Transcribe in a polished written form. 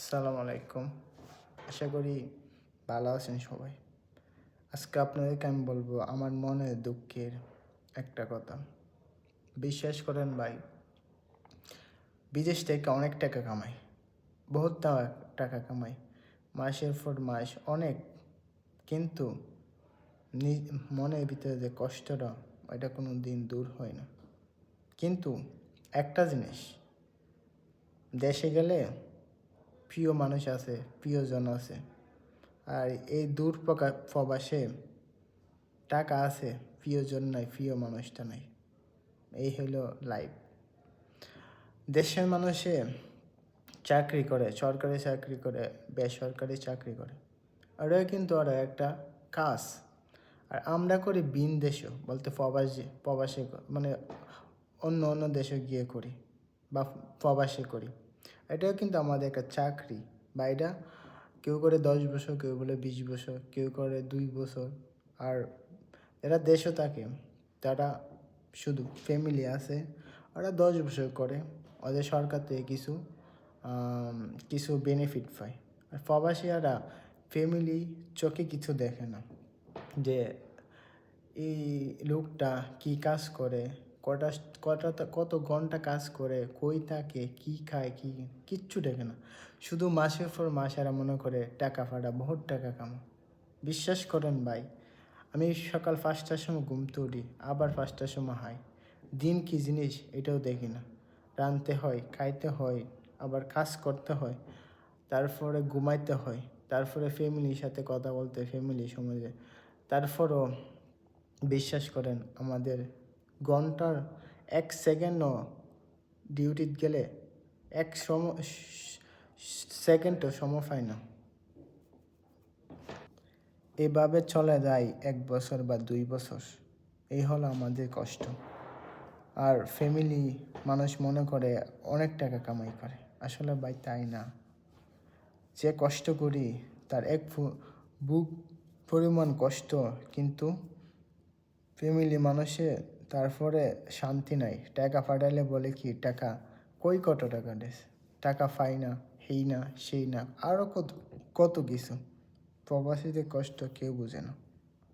আসসালামু আলাইকুম। আশা করি ভালো আছেন সবাই। আজকে আপনাদেরকে আমি বলবো আমার মনের দুঃখের একটা কথা। বিশ্বাস করেন ভাই, বিদেশ থেকে অনেক টাকা কামাই, বহুত টাকা কামাই, মাসের পর মাস অনেক, কিন্তু মনের ভিতরে যে কষ্টটা ওইটা কোনো দিন দূর হয় না। কিন্তু একটা জিনিস, দেশে গেলে প্রিয় মানুষ আছে, প্রিয়জন আছে, আর এই দূর প্রবাসে টাকা আছে, প্রিয়জন নাই, প্রিয় মানুষটা নাই। এই হলো লাইফ। দেশের মানুষে চাকরি করে, সরকারি চাকরি করে, বেসরকারি চাকরি করে, ওরা কিন্তু ওরা একটা কাজ। আর আমরা করি ভিন দেশও, বলতে প্রবাসে মানে অন্য অন্য দেশে গিয়ে করি বা প্রবাসে করি। এটাও কিন্তু আমাদের একটা চাকরি। বা এটা কেউ করে 10 বছর, কেউ বলে 20 বছর, কেউ করে 2 বছর। আর এরা দেশও থাকে, তারা শুধু ফ্যামিলি আছে, ওরা 10 বছর করে, ওদের সরকার থেকে কিছু বেনিফিট পায়। আর প্রবাসীরা ফ্যামিলি চোখে কিছু দেখে না, যে এই লোকটা কি কাজ করে, কটা কত ঘন্টা কাজ করে, কই থাকে, কি খায়, কিচ্ছু দেখে না। শুধু মাসের পর মাস এরা মনে করে টাকা ফাটা, বহুত টাকা কামা। বিশ্বাস করেন ভাই, আমি সকাল 5টার সময় ঘুমতে উঠি, আবার 5টার সময় হাই। দিন কী জিনিস এটাও দেখি না। রাঁধতে হয়, খাইতে হয়, আবার কাজ করতে হয়, তারপরে ঘুমাইতে হয়, তারপরে ফ্যামিলির সাথে কথা বলতে, ফ্যামিলি সমাজে। তারপরও বিশ্বাস করেন, আমাদের ঘন্টার 1 সেকেন্ডও ডিউটিতে গেলে 1 সেকেন্ডও সময় পায় না। এভাবে চলে যায় 1 বছর বা 2 বছর। এই হলো আমাদের কষ্ট। আর ফ্যামিলি মানুষ মনে করে অনেক টাকা কামাই করে, আসলে ভাই তাই না। যে কষ্ট করি তার বুক পরিমাণ কষ্ট, কিন্তু ফ্যামিলি মানুষে তারপরে শান্তি নাই। টাকা পাঠালে বলে কি, টাকা কই, কত টাকা দেশ, টাকা পাই না, হেই না, সেই না, আরও কত কত কিছু। প্রবাসীদের কষ্ট কেউ বোঝে না।